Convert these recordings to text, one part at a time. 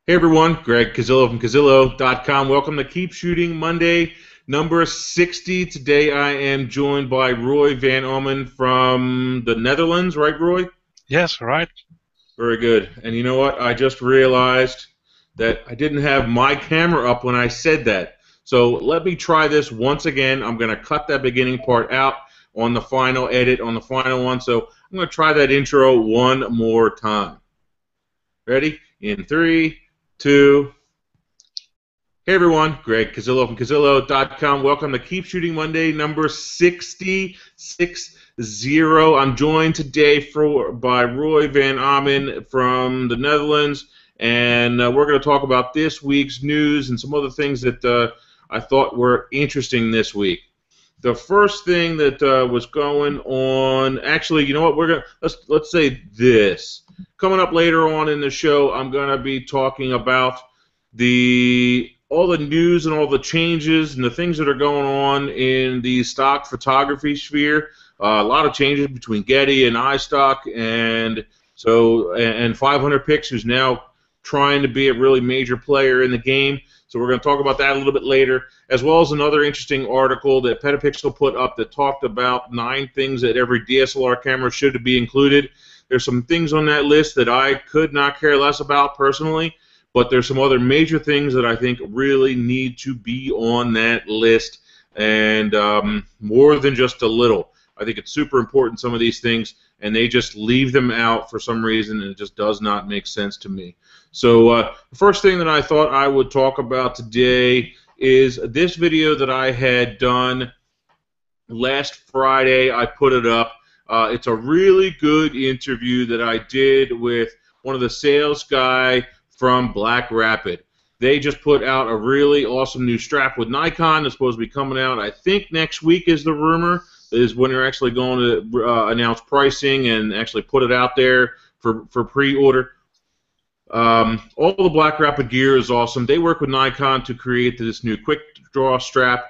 Hey everyone, Greg Cazillo from Cazillo.com. Welcome to Keep Shooting Monday, number 60. Today I am joined by Roy Van Omen from the Netherlands, right, Roy? Yes, right. Very good. And you know what? I just realized that I didn't have my camera up when I said that. So let me try this once again. I'm going to cut that beginning part out on the final edit, on the final one. So I'm going to try that intro one more time. Ready? In three, two. Hey everyone, Greg Cazillo from Cazillo.com. Welcome to Keep Shooting Monday, number 60. I'm joined today by Roy Van Amen from the Netherlands, and we're going to talk about this week's news and some other things that I thought were interesting this week. The first thing that was going on, actually, you know what? Let's say this. Coming up later on in the show, I'm going to be talking about all the news and all the changes and the things that are going on in the stock photography sphere. A lot of changes between Getty and iStock, and 500 Pix, who's now trying to be a really major player in the game. So we're going to talk about that a little bit later, as well as another interesting article that Petapixel put up that talked about 9 things that every DSLR camera should be included. There's some things on that list that I could not care less about personally, but there's some other major things that I think really need to be on that list, and more than just a little. I think it's super important, some of these things, and they just leave them out for some reason, and it just does not make sense to me. So the first thing that I thought I would talk about today is this video that I had done last Friday. I put it up. It's a really good interview that I did with one of the sales guy from Black Rapid. They just put out a really awesome new strap with Nikon that's supposed to be coming out. I think next week is the rumor, is when they're actually going to announce pricing and actually put it out there for pre-order. All the Black Rapid gear is awesome. They work with Nikon to create this new quick draw strap,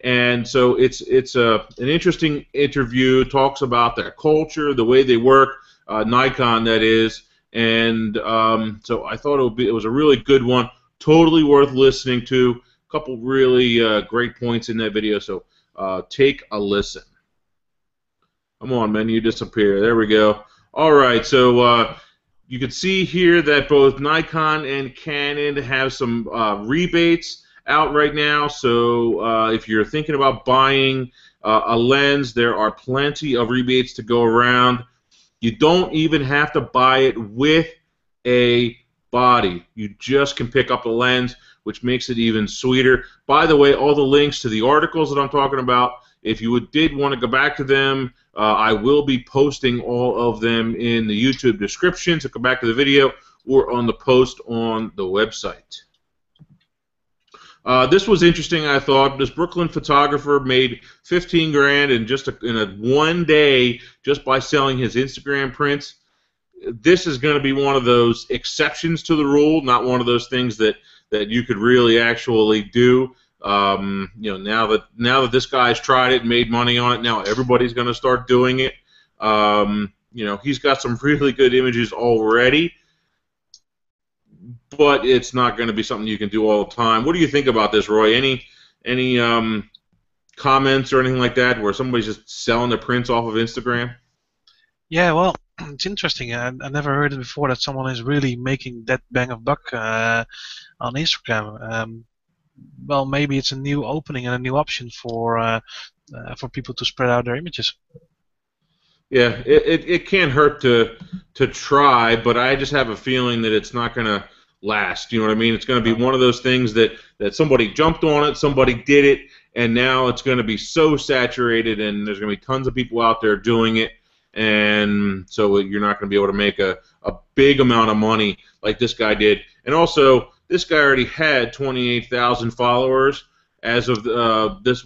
and so it's an interesting interview. It talks about their culture, the way they work, Nikon that is, and so I thought it was a really good one, totally worth listening to. A couple really great points in that video, so take a listen. Come on, man, you disappear. There we go. All right, so you can see here that both Nikon and Canon have some rebates out right now. So if you're thinking about buying a lens, there are plenty of rebates to go around. You don't even have to buy it with a body. You just can pick up the lens, which makes it even sweeter. By the way, all the links to the articles that I'm talking about, if you did want to go back to them, I will be posting all of them in the YouTube description, so come back to the video or on the post on the website. This was interesting, I thought. This Brooklyn photographer made 15 grand in one day just by selling his Instagram prints. This is going to be one of those exceptions to the rule, not one of those things that you could really actually do. Now that this guy's tried it and made money on it, now everybody's going to start doing it. He's got some really good images already, but it's not going to be something you can do all the time. What do you think about this, Roy? Any comments or anything like that where somebody's just selling their prints off of Instagram? Yeah, well, it's interesting. I never heard it before that someone is really making that bang of buck on Instagram. Well, maybe it's a new opening and a new option for people to spread out their images. Yeah, it can't hurt to try, but I just have a feeling that it's not going to last. You know what I mean? It's going to be one of those things that somebody jumped on it, somebody did it, and now it's going to be so saturated, and there's going to be tons of people out there doing it, and so you're not going to be able to make a big amount of money like this guy did. And also, this guy already had 28,000 followers as of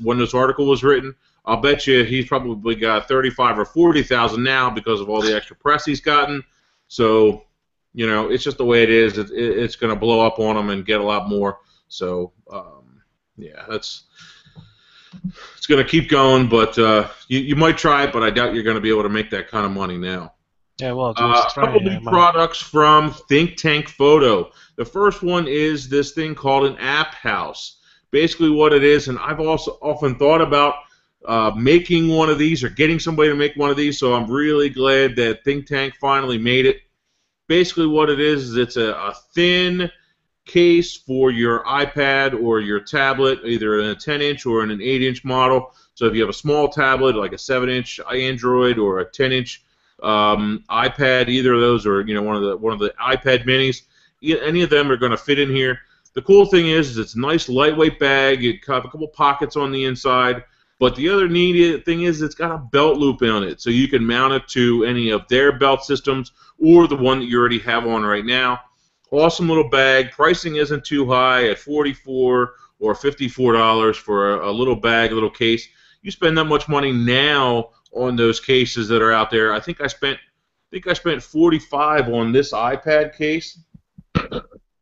when this article was written. I'll bet you he's probably got 35 or 40,000 now because of all the extra press he's gotten. So, it's just the way it is. It's going to blow up on him and get a lot more. So, yeah, it's going to keep going. But you might try it, but I doubt you're going to be able to make that kind of money now. Yeah, well, it's worth a A try. couple new products from ThinkTank Photo. The first one is this thing called an app house. Basically, what it is, and I've also often thought about making one of these or getting somebody to make one of these. So I'm really glad that ThinkTank finally made it. Basically, what it is it's a thin case for your iPad or your tablet, either in a 10-inch or in an 8-inch model. So if you have a small tablet, like a 7-inch Android or a 10-inch iPad, either of those, or one of the iPad minis, any of them are going to fit in here. The cool thing is it's a nice lightweight bag. It got a couple pockets on the inside. But the other neat thing is it's got a belt loop on it, so you can mount it to any of their belt systems or the one that you already have on right now. Awesome little bag. Pricing isn't too high at $44 or $54 for a little bag, a little case. You spend that much money now on those cases that are out there. I think I spent 45 on this iPad case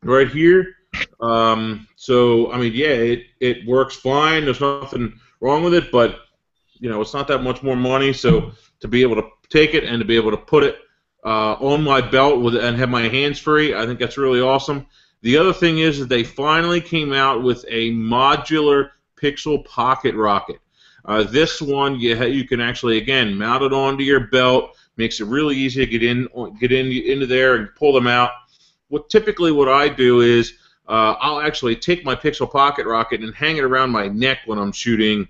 right here. So I mean, yeah, it works fine. There's nothing wrong with it, but it's not that much more money. So to be able to take it and to be able to put it on my belt and have my hands free, I think that's really awesome. The other thing is that they finally came out with a modular Pixel Pocket Rocket. This one you can actually again mount it onto your belt. Makes it really easy to into there and pull them out. What I do is I'll actually take my Pixel Pocket Rocket and hang it around my neck when I'm shooting.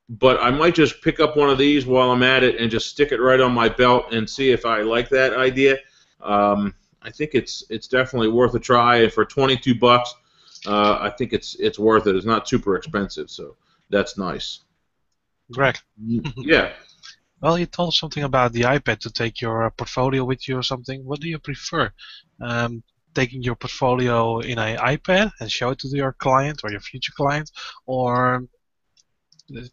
But I might just pick up one of these while I'm at it and just stick it right on my belt and see if I like that idea. I think it's definitely worth a try. For 22 bucks, I think it's worth it. It's not super expensive, so that's nice. Greg. Yeah. Well, you told us something about the iPad to take your portfolio with you or something. What do you prefer? Taking your portfolio in an iPad and show it to your client or your future client, or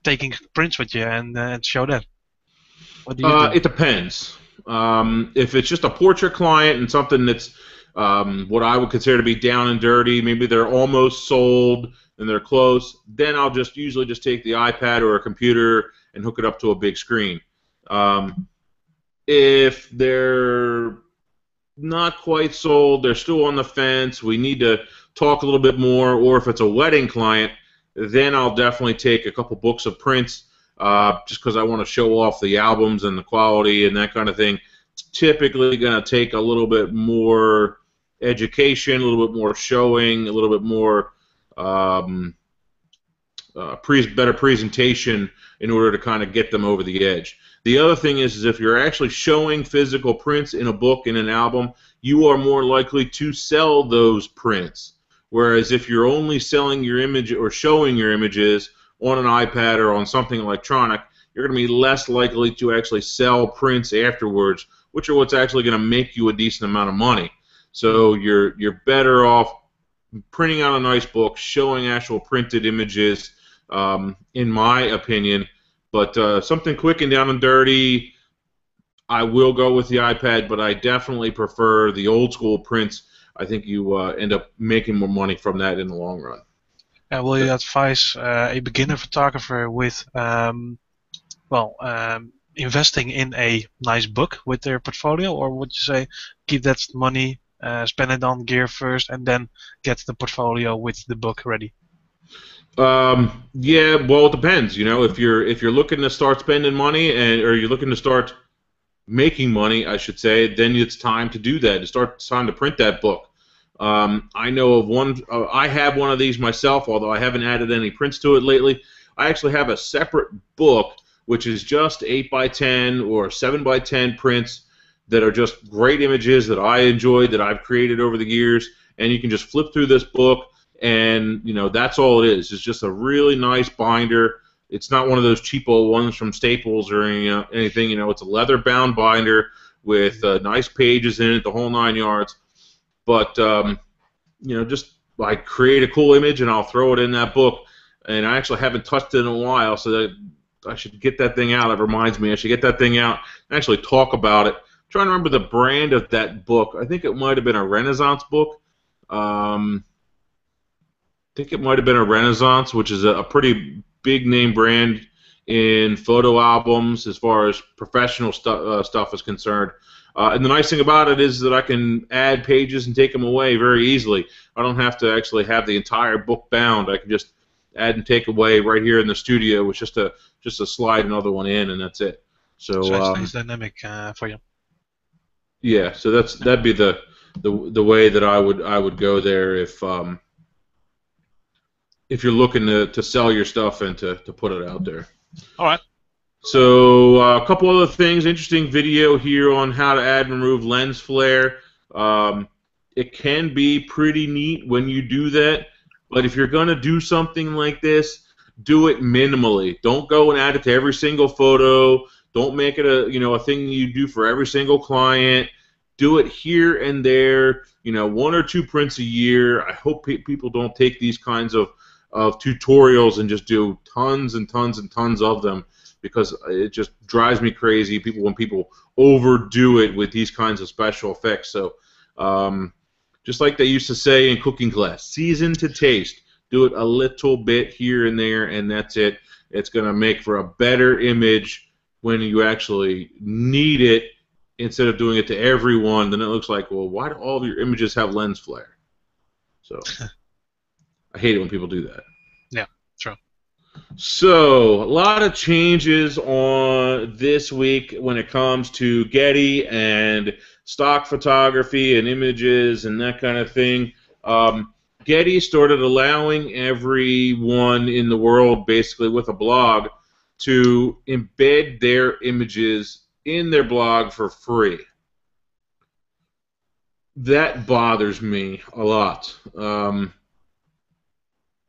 taking prints with you and show that? What do you do? It depends. If it's just a portrait client and something that's what I would consider to be down and dirty, maybe they're almost sold and they're close, then I'll usually just take the iPad or a computer and hook it up to a big screen. If they're not quite sold, they're still on the fence, we need to talk a little bit more, or if it's a wedding client, then I'll definitely take a couple books of prints just because I want to show off the albums and the quality and that kind of thing. It's typically going to take a little bit more education, a little bit more showing, a little bit more better presentation in order to kind of get them over the edge. The other thing is if you're actually showing physical prints in a book, in an album, you are more likely to sell those prints. Whereas if you're only selling your image or showing your images on an iPad or on something electronic, you're going to be less likely to actually sell prints afterwards, which are what's actually going to make you a decent amount of money. So you're better off printing out a nice book, showing actual printed images, in my opinion. But something quick and down and dirty, I will go with the iPad, but I definitely prefer the old school prints. I think you end up making more money from that in the long run. And will you advise a beginner photographer with, investing in a nice book with their portfolio, or would you say keep that money, spend it on gear first, and then get the portfolio with the book ready? Yeah, well, it depends. If you're looking to start spending money or you're looking to start making money, I should say, then it's time to do that. It's time to print that book. I know of one. I have one of these myself, although I haven't added any prints to it lately. I actually have a separate book which is just 8x10 or 7x10 prints that are just great images that I enjoyed, that I've created over the years, and you can just flip through this book, and that's all it is. It's just a really nice binder. It's not one of those cheapo ones from Staples or anything. It's a leather-bound binder with nice pages in it, the whole 9 yards. But just I create a cool image and I'll throw it in that book. And I actually haven't touched it in a while, so that I should get that thing out. It reminds me I should get that thing out and actually talk about it. I'm trying to remember the brand of that book. I think it might have been a Renaissance book. I think it might have been a Renaissance, which is a pretty big name brand in photo albums as far as professional stuff is concerned. And the nice thing about it is that I can add pages and take them away very easily. I don't have to actually have the entire book bound. I can just add and take away right here in the studio with just a slide another one in, and that's it. So So it's nice dynamic for you. yeah, so that'd be the way that I would go there if you're looking to sell your stuff and to put it out there. All right. So a couple other things. Interesting video here on how to add and remove lens flare. It can be pretty neat when you do that, but if you're going to do something like this, do it minimally. Don't go and add it to every single photo. Don't make it a thing you do for every single client. Do it here and there. 1 or 2 prints a year. I hope people don't take these kinds of tutorials and just do tons and tons and tons of them, because it just drives me crazy when people overdo it with these kinds of special effects. So just like they used to say in cooking class, season to taste. Do it a little bit here and there, and that's it. It's going to make for a better image when you actually need it, instead of doing it to everyone. Then it looks like, well, why do all of your images have lens flare? So I hate it when people do that. Yeah, true. So a lot of changes on this week when it comes to Getty and stock photography and images and that kind of thing. Getty started allowing everyone in the world, basically with a blog, to embed their images in their blog for free. That bothers me a lot.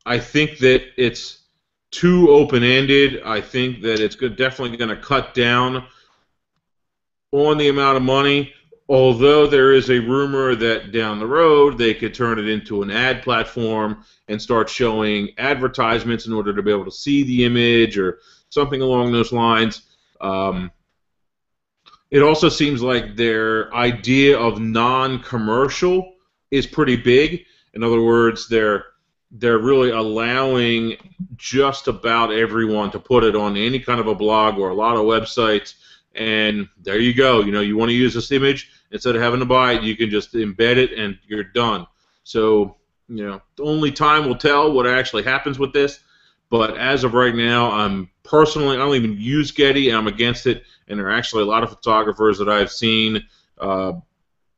I think that it's too open-ended. I think that it's definitely going to cut down on the amount of money, although there is a rumor that down the road they could turn it into an ad platform and start showing advertisements in order to be able to see the image or something along those lines. It also seems like their idea of non-commercial is pretty big. In other words, they're really allowing just about everyone to put it on any kind of a blog or a lot of websites, and there you go. You want to use this image, instead of having to buy it, you can just embed it and you're done. So, only time will tell what actually happens with this, but as of right now, I don't even use Getty, and I'm against it, and there are actually a lot of photographers that I've seen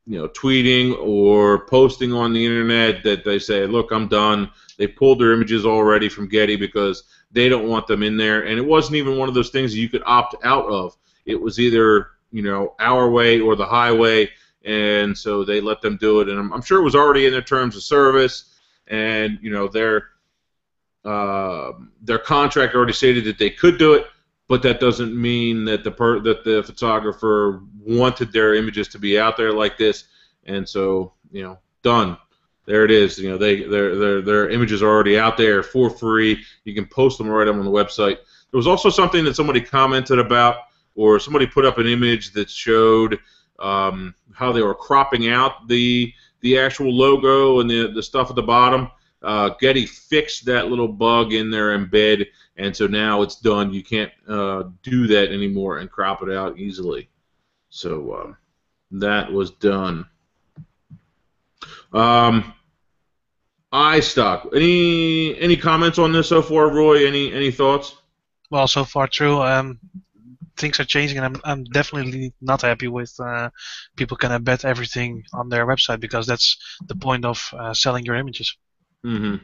tweeting or posting on the internet that they say, look, I'm done. They pulled their images already from Getty because they don't want them in there. And it wasn't even one of those things that you could opt out of. It was either, our way or the highway, and so they let them do it. And I'm sure it was already in their terms of service, and, their contract already stated that they could do it, but that doesn't mean that the photographer wanted their images to be out there like this, and so done. There it is. Their images are already out there for free. You can post them right on the website. There was also something that somebody commented about, or somebody put up an image that showed how they were cropping out the actual logo and the stuff at the bottom. Getty fixed that little bug in their embed, and so now it's done. You can't do that anymore and crop it out easily. So that was done. iStock. Any comments on this so far, Roy? Any thoughts? Well, so far true. Things are changing, and I'm definitely not happy with people can embed everything on their website, because that's the point of selling your images. Mm-hmm.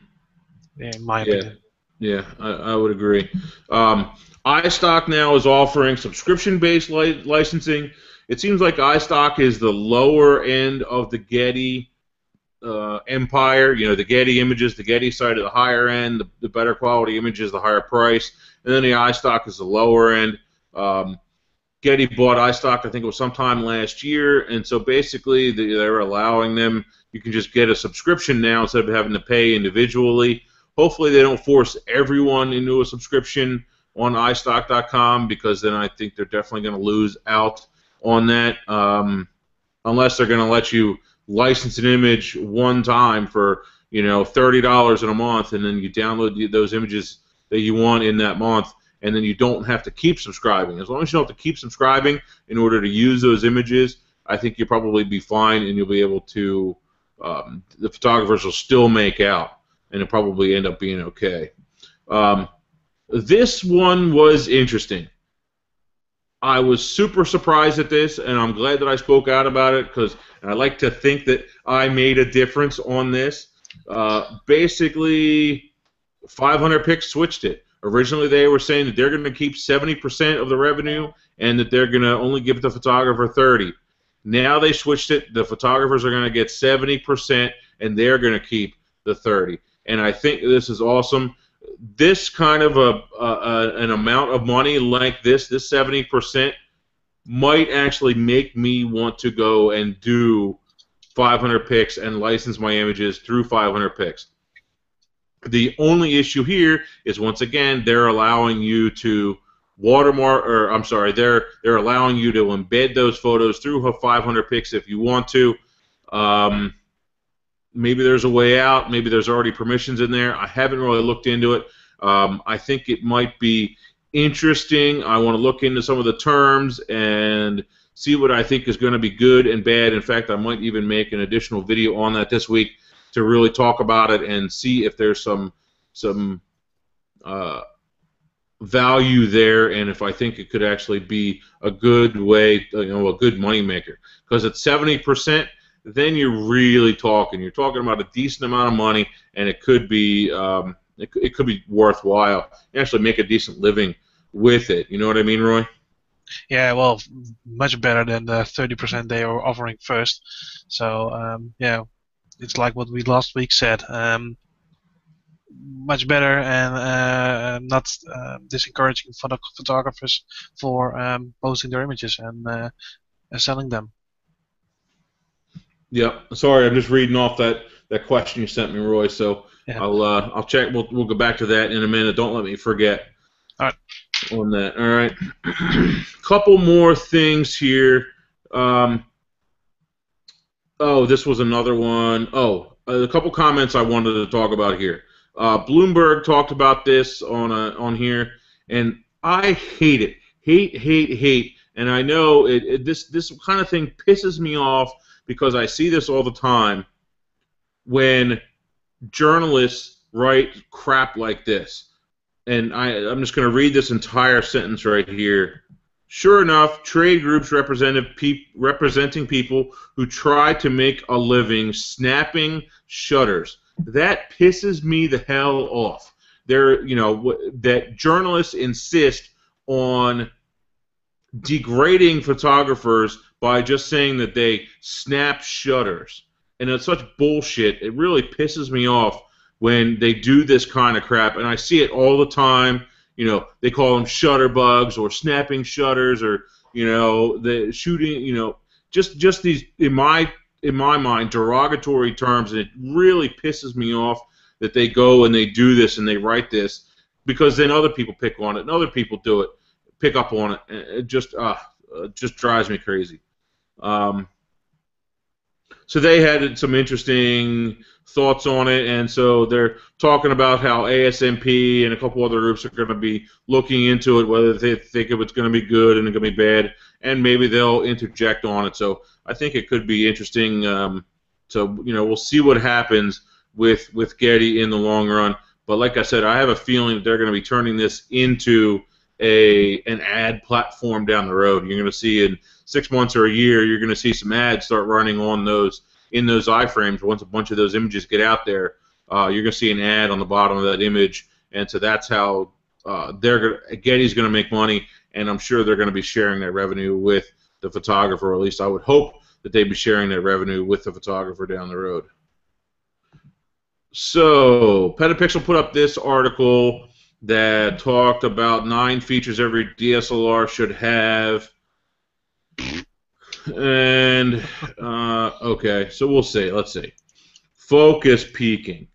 In my opinion. Yeah, I would agree. iStock now is offering subscription-based licensing. It seems like iStock is the lower end of the Getty empire. The Getty images, the Getty side of the higher end, the better quality images, the higher price, and then the iStock is the lower end. Getty bought iStock, I think it was sometime last year, and so basically they're allowing them. You can just get a subscription now instead of having to pay individually. Hopefully they don't force everyone into a subscription on iStock.com, because then I think they're definitely going to lose out on that, unless they're going to let you license an image one time for $30 in a month, and then you download those images that you want in that month, and then you don't have to keep subscribing. As long as you don't have to keep subscribing in order to use those images, I think you'll probably be fine, and you'll be able to. The photographers will still make out, and it'll probably end up being okay. This one was interesting. I was super surprised at this, and I'm glad that I spoke out about it because I like to think that I made a difference on this. Basically, 500 Pix switched it. Originally, they were saying that they're going to keep 70% of the revenue and that they're going to only give the photographer 30. Now they switched it. The photographers are going to get 70%, and they're going to keep the 30. And I think this is awesome. This kind of an amount of money like this 70%, might actually make me want to go and do 500 Pix and license my images through 500 Pix. The only issue here is, once again, they're allowing you to watermark, or I'm sorry, they're allowing you to embed those photos through 500 Pix if you want to. Maybe there's a way out. Maybe there's already permissions in there. I haven't really looked into it. I think it might be interesting. I want to look into some of the terms and see what I think is going to be good and bad. In fact, I might even make an additional video on that this week to really talk about it and see if there's some value there, and if I think it could actually be a good way, a good money maker. Because at 70%, then you're really talking. You're talking about a decent amount of money, and it could be it could be worthwhile. You actually make a decent living with it. You know what I mean, Roy? Yeah, well, much better than the 30% they were offering first. So yeah, it's like what we last week said. Much better, and not disencouraging photographers for posting their images and selling them. Yeah. Sorry, I'm just reading off that question you sent me, Roy. So Yeah. I'll check. We'll go back to that in a minute. Don't let me forget. All right. On that. All right. Couple more things here. Oh, this was another one. Oh, a couple comments I wanted to talk about here. Bloomberg talked about this on here, and I hate it. Hate. And I know this kind of thing pisses me off because I see this all the time when journalists write crap like this. And I'm just going to read this entire sentence right here. Sure enough, trade groups representing people who try to make a living snapping shutters. That pisses me the hell off. That journalists insist on degrading photographers by just saying that they snap shutters. And it's such bullshit. It really pisses me off when they do this kind of crap, and I see it all the time. They call them shutter bugs or snapping shutters, or the shooting. Just these in my mind derogatory terms, and it really pisses me off that they go and they do this and they write this, because then other people pick on it and other people pick up on it. And it just drives me crazy. So they had some interesting thoughts on it, and so they're talking about how ASMP and a couple other groups are going to be looking into it, whether they think it's going to be good and it's going to be bad, and maybe they'll interject on it. So I think it could be interesting. So we'll see what happens with Getty in the long run. But like I said, I have a feeling that they're going to be turning this into an ad platform down the road. You're going to see in 6 months or a year, you're going to see some ads start running on those iframes. Once a bunch of those images get out there, you're going to see an ad on the bottom of that image, and so that's how Getty's going to make money, and I'm sure they're going to be sharing that revenue with the photographer, or at least I would hope that they'd be sharing that revenue with the photographer down the road. So Petapixel put up this article that talked about 9 features every DSLR should have. And, okay, so we'll see. Let's see. Focus peaking.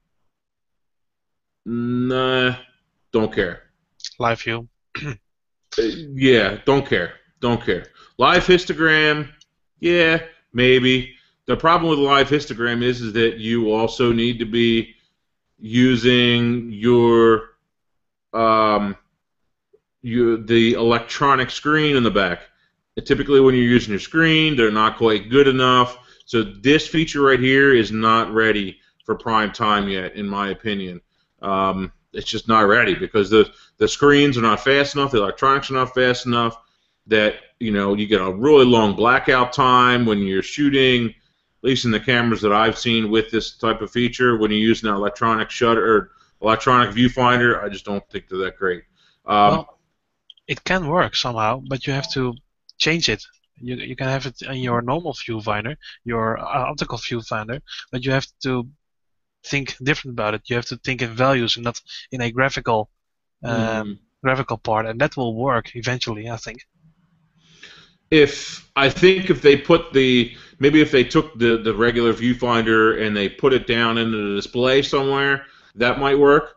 Nah, don't care. Live view. Yeah, don't care. Don't care. Live histogram, yeah, maybe. The problem with live histogram is that you also need to be using the electronic screen in the back. Typically, when you're using your screen, they're not quite good enough. So this feature right here is not ready for prime time yet, in my opinion. It's just not ready because the screens are not fast enough, the electronics are not fast enough. That you get a really long blackout time when you're shooting. At least in the cameras that I've seen with this type of feature, when you're using an electronic shutter or electronic viewfinder, I just don't think they're that great. Well, it can work somehow, but you have to change it. You can have it in your normal viewfinder, your optical viewfinder, but you have to think different about it. You have to think in values and not in a graphical part, and that will work eventually, I think. If they put maybe if they took the regular viewfinder and they put it down into the display somewhere, that might work.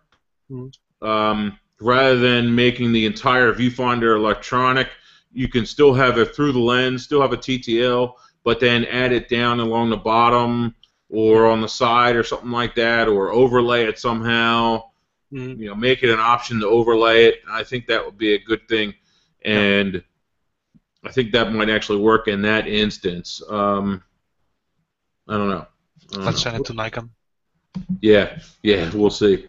Rather than making the entire viewfinder electronic, you can still have it through the lens, still have a TTL, but then add it down along the bottom or on the side or something like that, or overlay it somehow. Make it an option to overlay it. I think that would be a good thing, and I think that might actually work in that instance. I don't know. Let's send it to Nikon. Yeah, we'll see.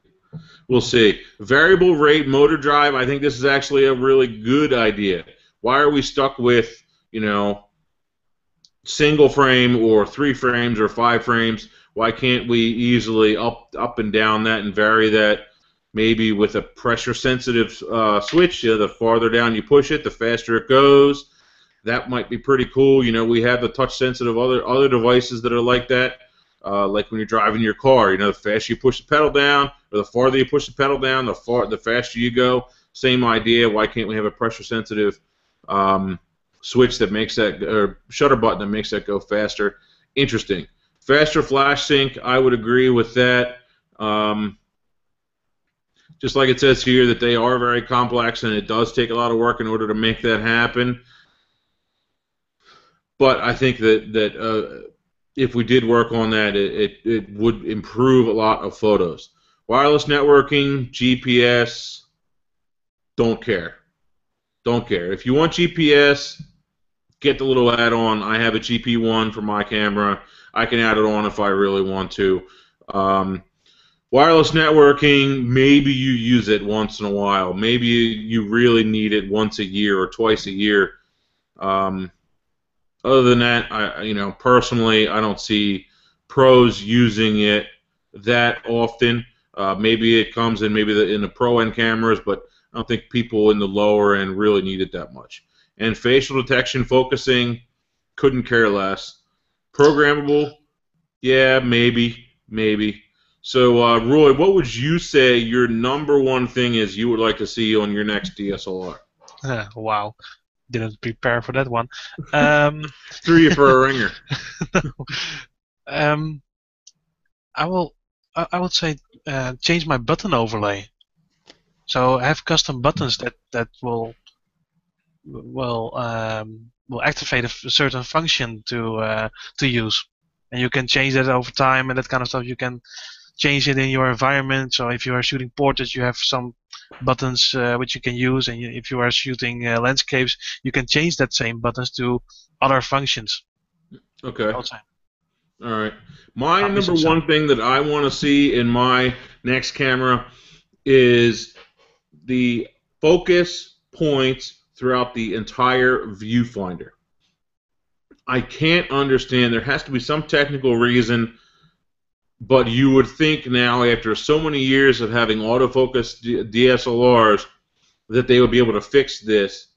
We'll see. Variable rate motor drive, I think this is actually a really good idea. Why are we stuck with, single frame or 3 frames or 5 frames? Why can't we easily up and down that and vary that maybe with a pressure sensitive switch? The farther down you push it, the faster it goes. That might be pretty cool. We have the touch sensitive other devices that are like that. Like when you're driving your car, the faster you push the pedal down, or the farther you push the pedal down, the faster you go. Same idea. Why can't we have a pressure-sensitive switch that makes that, or shutter button that makes that go faster? Interesting. Faster flash sync, I would agree with that. Just like it says here that they are very complex and it does take a lot of work in order to make that happen. But I think that if we did work on that, it would improve a lot of photos. Wireless networking, GPS, don't care. Don't care. If you want GPS, get the little add-on. I have a GP1 for my camera. I can add it on if I really want to. Wireless networking, maybe you use it once in a while. Maybe you really need it once a year or twice a year. Other than that, personally, I don't see pros using it that often. Maybe it comes in in the pro-end cameras, but I don't think people in the lower end really need it that much. And facial detection focusing, couldn't care less. Programmable, yeah, maybe. So, Roy, what would you say your #1 thing is you would like to see on your next DSLR? Wow. Didn't prepare for that one. Threw you for a ringer. I would say change my button overlay. So I have custom buttons that will activate a certain function to use, and you can change that over time and that kind of stuff. You can change it in your environment. So if you are shooting portraits, you have some buttons which you can use, and if you are shooting landscapes, you can change that same buttons to other functions. Okay. Also. All right. My #1 thing that I want to see in my next camera is the focus points throughout the entire viewfinder. I can't understand. There has to be some technical reason, but you would think now, after so many years of having autofocus DSLRs, that they would be able to fix this.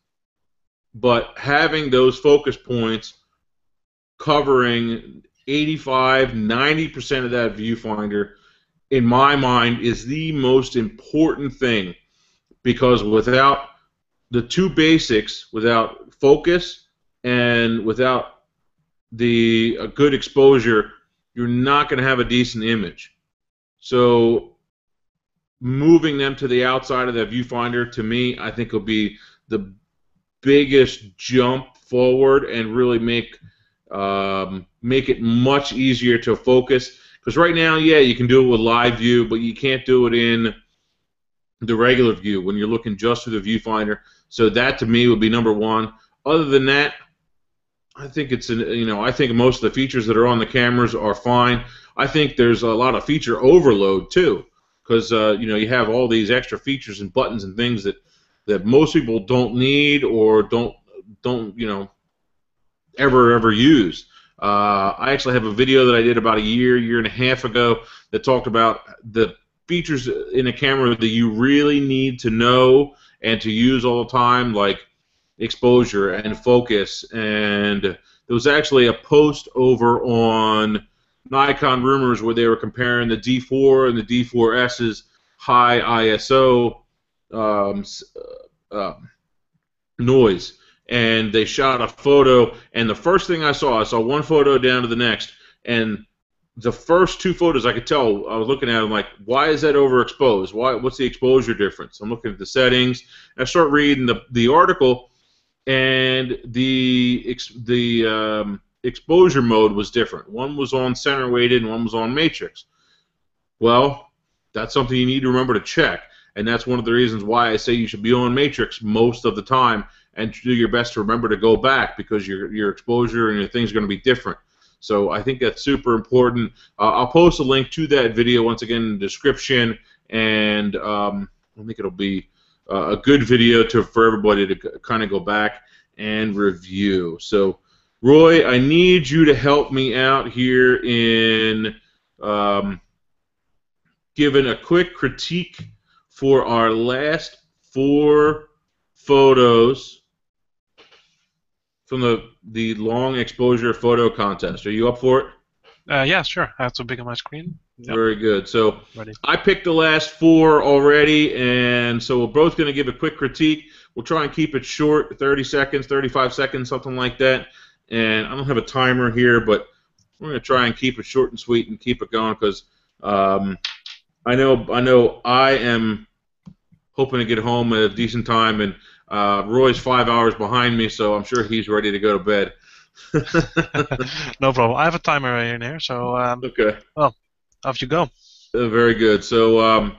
But having those focus points covering 85, 90% of that viewfinder, in my mind, is the most important thing. Because without the two basics, without focus and without a good exposure, you're not going to have a decent image. So moving them to the outside of that viewfinder, to me, I think will be the biggest jump forward and really make it much easier to focus. Because right now, yeah, you can do it with live view, but you can't do it in the regular view when you're looking just through the viewfinder. So that, to me, would be #1. Other than that, I think I think most of the features that are on the cameras are fine. I think there's a lot of feature overload too, because you have all these extra features and buttons and things that most people don't need or don't ever use. I actually have a video that I did about a year and a half ago that talked about the features in a camera that you really need to know and to use all the time, like exposure and focus. And there was actually a post over on Nikon Rumors where they were comparing the D4 and the D4S's high ISO um, noise, and they shot a photo, and the first thing I saw one photo down to the next, and the first two photos I could tell, I was looking at them like, why is that overexposed? What's the exposure difference? I'm looking at the settings, and I start reading the article, and the exposure mode was different. One was on center weighted and one was on matrix. Well, that's something you need to remember to check, and that's one of the reasons why I say you should be on matrix most of the time and do your best to remember to go back, because your exposure and your things are going to be different. So I think that's super important. I'll post a link to that video once again in the description, and I think it'll be a good video for everybody to kind of go back and review. So, Roy, I need you to help me out here in giving a quick critique for our last 4 photos from the long exposure photo contest. Are you up for it? Yeah, sure. I have to big on my screen. Yep. Very good. So Ready. I picked the last 4 already, and so we're both going to give a quick critique. We'll try and keep it short, 30 seconds, 35 seconds, something like that. And I don't have a timer here, but we're going to try and keep it short and sweet and keep it going, because I know I am hoping to get home at a decent time, and Roy's 5 hours behind me, so I'm sure he's ready to go to bed. No problem. I have a timer in here, so okay. Well, off you go. Very good. So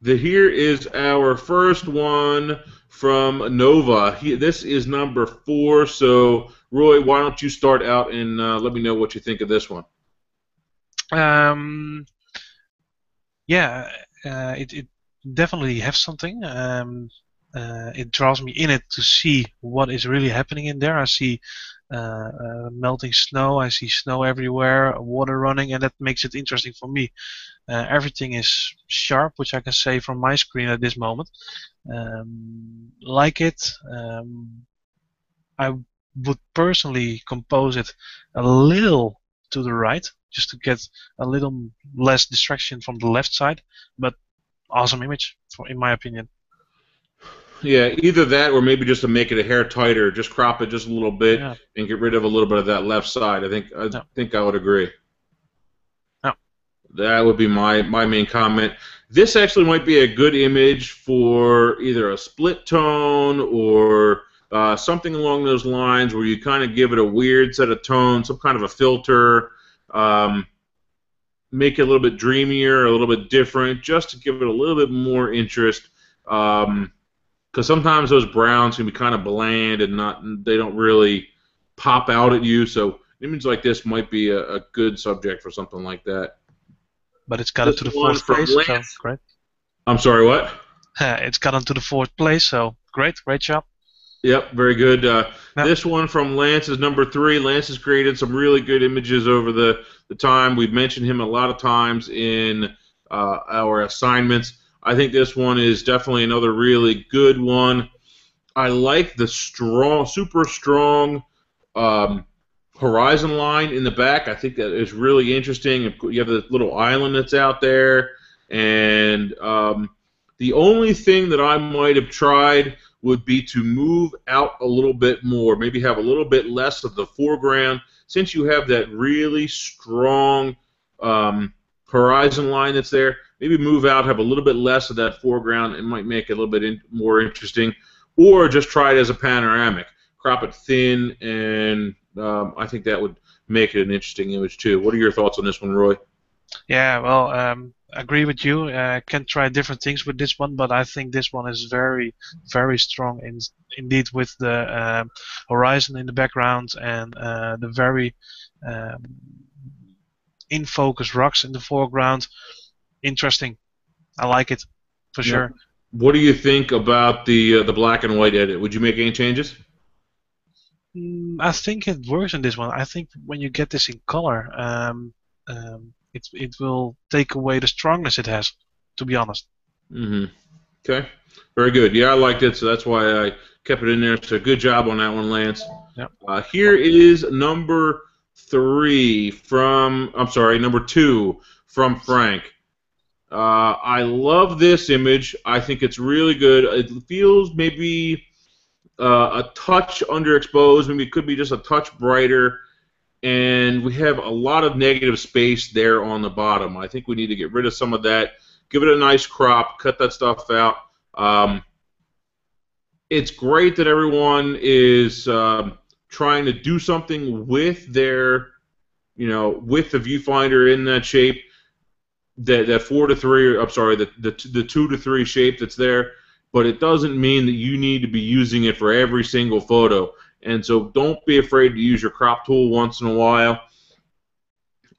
here is our first one from Nova. This is number 4. So Roy, why don't you start out and let me know what you think of this one? Yeah, it definitely has something. It draws me in it to see what is really happening in there. I see melting snow, I see snow everywhere, water running, and that makes it interesting for me. Everything is sharp, which I can say from my screen at this moment. Like it. I would personally compose it a little to the right, just to get a little less distraction from the left side, but awesome image, in my opinion. Yeah, either that or maybe just to make it a hair tighter, just crop it just a little bit and get rid of a little bit of that left side. I think I would agree. Yeah. That would be my main comment. This actually might be a good image for either a split tone or something along those lines, where you kind of give it a weird set of tones, some kind of a filter, make it a little bit dreamier, a little bit different, just to give it a little bit more interest. Because sometimes those browns can be kind of bland and they don't really pop out at you. So an image like this might be a good subject for something like that. But it's got it to the 4th place, so great. I'm sorry, what? It's gotten to the 4th place, so great job. Yep, very good. This one from Lance is number 3. Lance has created some really good images over the time. We've mentioned him a lot of times in our assignments. I think this one is definitely another really good one. I like the super strong horizon line in the back. I think that is really interesting. You have the little island that's out there, and the only thing that I might have tried would be to move out a little bit more, maybe have a little bit less of the foreground, since you have that really strong horizon line that's there. Maybe move out, have a little bit less of that foreground. It might make it a little bit more interesting. Or just try it as a panoramic. Crop it thin, and I think that would make it an interesting image too. What are your thoughts on this one, Roy? Yeah, well, agree with you. Can try different things with this one, but I think this one is very, very strong indeed with the horizon in the background and the very um, in focus rocks in the foreground. Interesting. I like it for Now, sure. what do you think about the black and white edit? Would you make any changes? I think it works in this one. I think when you get this in color, it will take away the strongness it has. To be honest. Mm-hmm. Okay, very good. Yeah, I liked it, so that's why I kept it in there. So good job on that one, Lance. Yeah. Here is number three from, I'm sorry, number two from Frank. I love this image. I think it's really good. It feels maybe a touch underexposed. Maybe it could be just a touch brighter. And we have a lot of negative space there on the bottom. I think we need to get rid of some of that. Give it a nice crop. Cut that stuff out. It's great that everyone is trying to do something with their, with the viewfinder in that shape. That 4 to 3, I'm sorry, the 2 to 3 shape that's there, but it doesn't mean that you need to be using it for every single photo. And so don't be afraid to use your crop tool once in a while.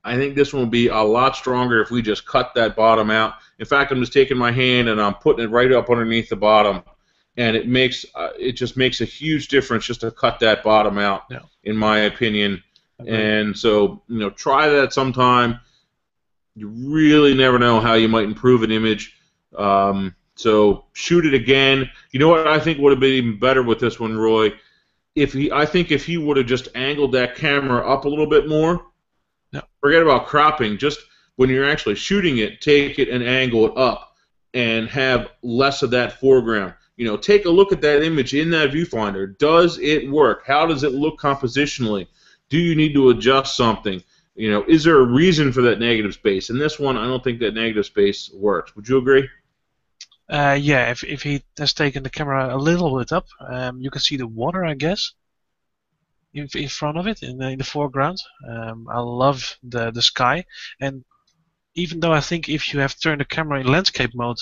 I think this one will be a lot stronger if we just cut that bottom out. In fact, I'm just taking my hand and I'm putting it right up underneath the bottom, and it just makes a huge difference just to cut that bottom out, Yeah. in my opinion. And so, try that sometime. You really never know how you might improve an image. So shoot it again. You know what I think would have been even better with this one, Roy? I think if he would have just angled that camera up a little bit more, yeah. Forget about cropping. Just when you're actually shooting it, take it and angle it up and have less of that foreground. Take a look at that image in that viewfinder. Does it work? How does it look compositionally? Do you need to adjust something? Is there a reason for that negative space? In this one, I don't think that negative space works. Would you agree? Yeah, if he has taken the camera a little bit up, you can see the water, I guess, in front of it, in the foreground. I love the sky, and even though I think if you have turned the camera in landscape mode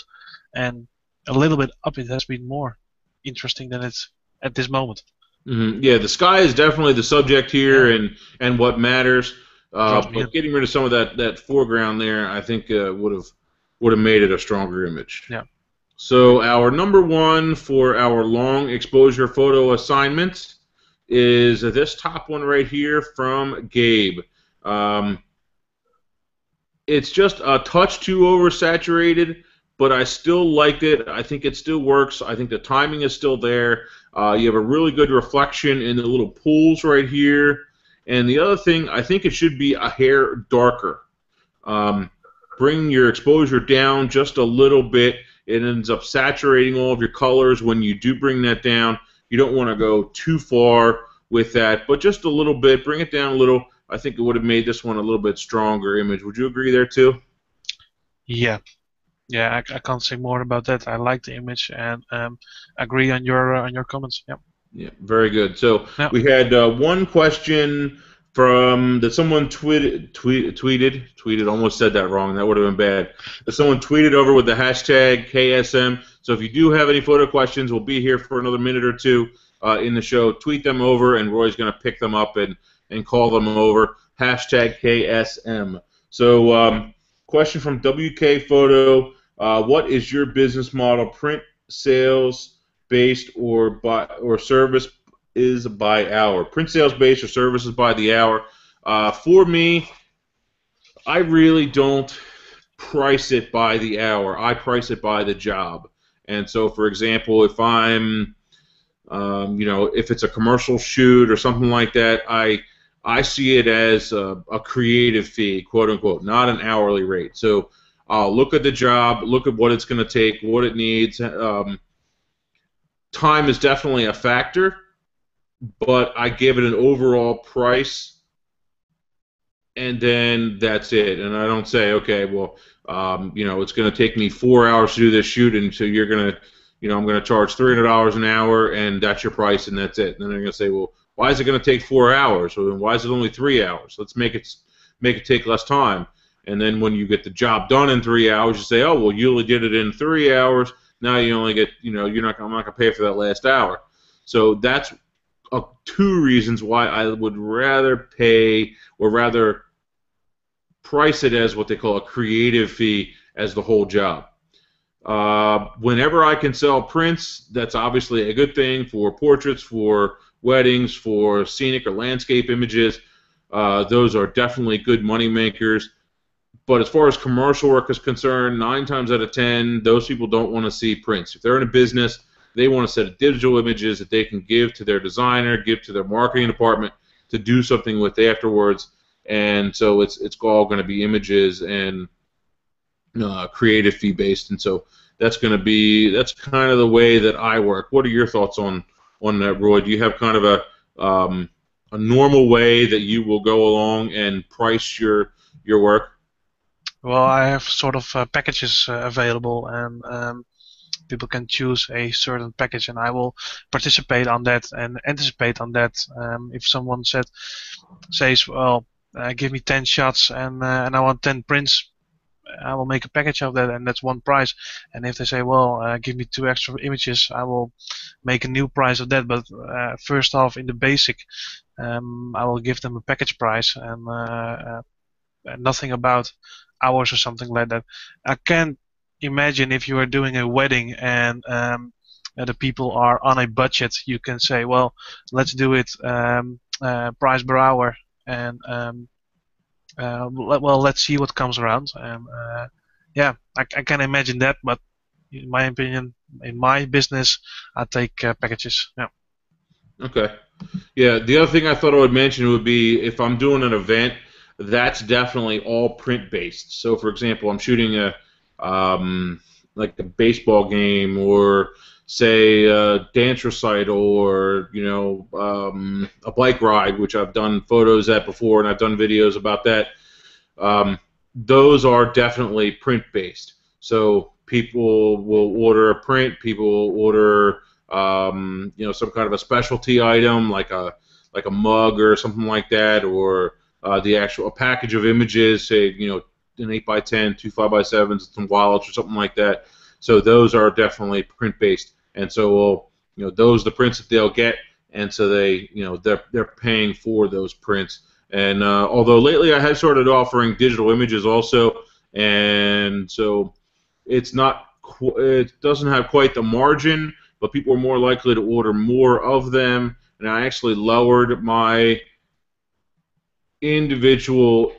and a little bit up, it has been more interesting than it's at this moment. Mm-hmm. Yeah, the sky is definitely the subject here, and what matters. But getting rid of some of that foreground there, I think would have made it a stronger image. Yeah. So our number one for our long exposure photo assignment is this top one right here from Gabe. It's just a touch too oversaturated, but I still liked it. I think it still works. I think the timing is still there. You have a really good reflection in the little pools right here. And the other thing, I think it should be a hair darker. Bring your exposure down just a little bit. It ends up saturating all of your colors when you do bring that down. You don't want to go too far with that, but just a little bit. Bring it down a little. I think it would have made this one a little bit stronger image. Would you agree there too? Yeah. Yeah, I can't say more about that. I like the image and agree on your comments. Yeah. Yeah, very good. So we had one question that someone tweeted. Almost said that wrong. That would have been bad. But someone tweeted over with the hashtag KSM. So if you do have any photo questions, we'll be here for another minute or two in the show. Tweet them over, and Roy's going to pick them up and call them over. Hashtag KSM. So question from WK Photo. What is your business model? Print sales based or service is by hour. Print sales based or services by the hour. For me, I really don't price it by the hour. I price it by the job. And so, for example, if I'm, if it's a commercial shoot or something like that, I see it as a creative fee, quote unquote, not an hourly rate. So I'll look at the job, look at what it's going to take, what it needs. Time is definitely a factor, but I give it an overall price, and then that's it. And I don't say, okay, well, it's going to take me 4 hours to do this shoot, and so you're going to, I'm going to charge $300 an hour, and that's your price, and that's it. And then they're going to say, well, why is it going to take 4 hours? Or why is it only 3 hours? Let's make it take less time. And then when you get the job done in 3 hours, you say, oh, well, you only did it in 3 hours. Now you only get, I'm not going to pay for that last hour. So that's two reasons why I would rather pay, or rather price it as what they call a creative fee as the whole job. Whenever I can sell prints, that's obviously a good thing for portraits, for weddings, for scenic or landscape images. Those are definitely good money makers. But as far as commercial work is concerned, 9 times out of 10, those people don't want to see prints. If they're in a business, they want a set of digital images that they can give to their designer, give to their marketing department to do something with afterwards. And so it's all going to be images and creative fee based. And so that's kind of the way that I work. What are your thoughts on that, Roy? Do you have kind of a normal way that you will go along and price your work? Well, I have sort of packages available, and people can choose a certain package, and I will participate on that and anticipate on that. If someone says, well, give me 10 shots and I want 10 prints, I will make a package of that, and that's one price. And if they say, well, give me 2 extra images, I will make a new price of that. But first off, in the basic, I will give them a package price, and nothing about hours or something like that. I can't imagine if you are doing a wedding and the people are on a budget, you can say, well, let's do it price per hour, and well, let's see what comes around. And yeah, I can imagine that, but in my opinion, in my business, I take packages. Yeah. Okay. Yeah, the other thing I thought I would mention would be if I'm doing an event, that's definitely all print based. So, for example, I'm shooting like a baseball game, or say a dance recital, or a bike ride, which I've done photos at before, and I've done videos about that. Those are definitely print based. So people will order a print. People will order some kind of a specialty item like a mug or something like that, or a package of images, say an 8x10, 2 5x7s, some wallets or something like that. So those are definitely print based, and so those are the prints that they'll get, and so they're paying for those prints. And although lately I have started offering digital images also, and so it doesn't have quite the margin, but people are more likely to order more of them. And I actually lowered my individual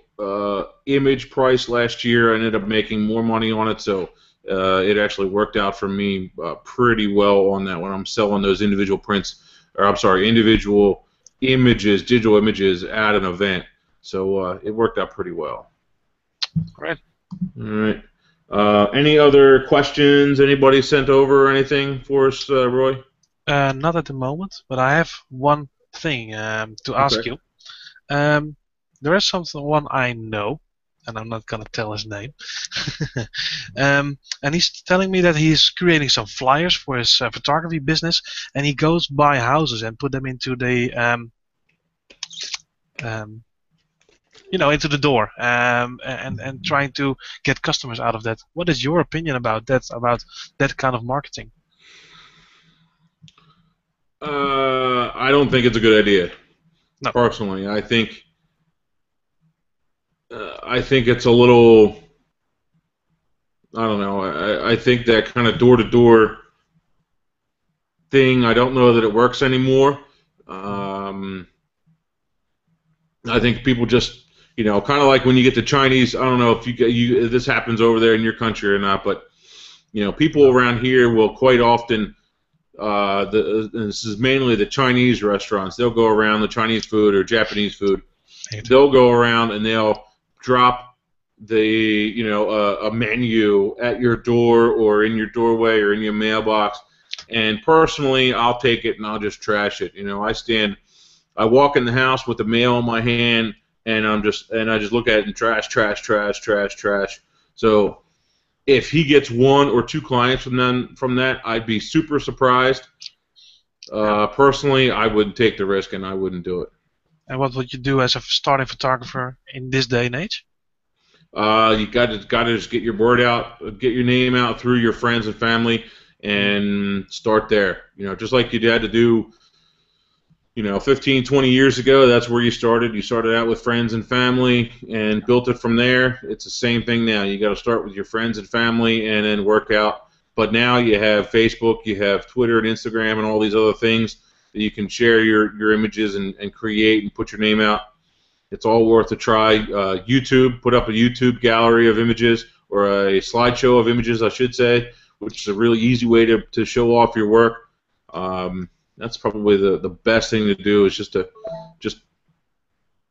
image price last year. I ended up making more money on it, so it actually worked out for me pretty well on that when I'm selling those individual prints, or I'm sorry, individual images, digital images at an event. So it worked out pretty well. Great. All right. Any other questions anybody sent over or anything for us, Roy? Not at the moment, but I have one thing to ask you. There is one I know, and I'm not going to tell his name. And he's telling me that he's creating some flyers for his photography business, and he goes by houses and put them into the into the door, and trying to get customers out of that. What is your opinion about that kind of marketing? I don't think it's a good idea. No. Personally, I think it's a little, I don't know. I think that kind of door-to-door thing, I don't know that it works anymore. I think people just, kind of like when you get the Chinese. I don't know if if this happens over there in your country or not, but people around here will quite often. This is mainly the Chinese restaurants. They'll go around, the Chinese food or Japanese food. They'll go around and they'll drop a menu at your door or in your doorway or in your mailbox. And personally, I'll take it and I'll just trash it. I walk in the house with the mail in my hand, and I just look at it and trash. So if he gets 1 or 2 clients from that, I'd be super surprised. Personally, I wouldn't take the risk and I wouldn't do it. And what would you do as a starting photographer in this day and age? You got to just get your word out, get your name out through your friends and family, and start there. Just like you had to do, 15, 20 years ago. That's where you started. You started out with friends and family and built it from there. It's the same thing now. You got to start with your friends and family and then work out. But now you have Facebook, you have Twitter and Instagram and all these other things that you can share your images and create and put your name out. It's all worth a try. YouTube, put up a YouTube gallery of images, or a slideshow of images, I should say, which is a really easy way to show off your work. That's probably the best thing to do, is just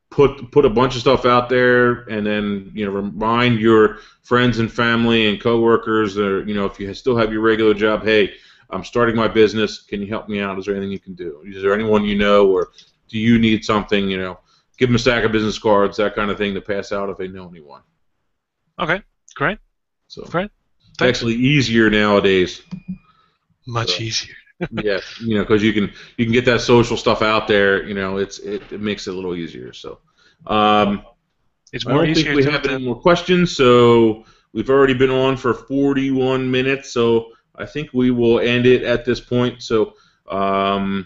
put a bunch of stuff out there, and then remind your friends and family and coworkers, or if you still have your regular job, hey, I'm starting my business. Can you help me out? Is there anything you can do? Is there anyone you know, or do you need something? Give them a stack of business cards, that kind of thing, to pass out if they know anyone. Okay, great. So great. It's actually easier nowadays. Much easier. Yeah, because you can get that social stuff out there. It makes it a little easier. So it's more I don't think we have any more questions. So we've already been on for 41 minutes. So I think we will end it at this point. So I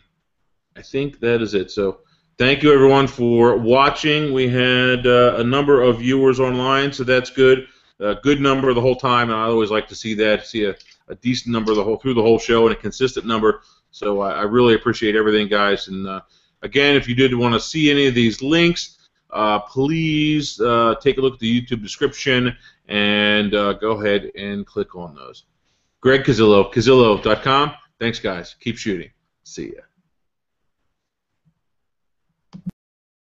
think that is it. So thank you, everyone, for watching. We had a number of viewers online, so that's good. A good number the whole time, and I always like to see that, see a decent number through the whole show, and a consistent number. So I really appreciate everything, guys. And again, if you did want to see any of these links, please take a look at the YouTube description and go ahead and click on those. Greg Cazillo, Cazillo.com. Thanks, guys. Keep shooting. See ya.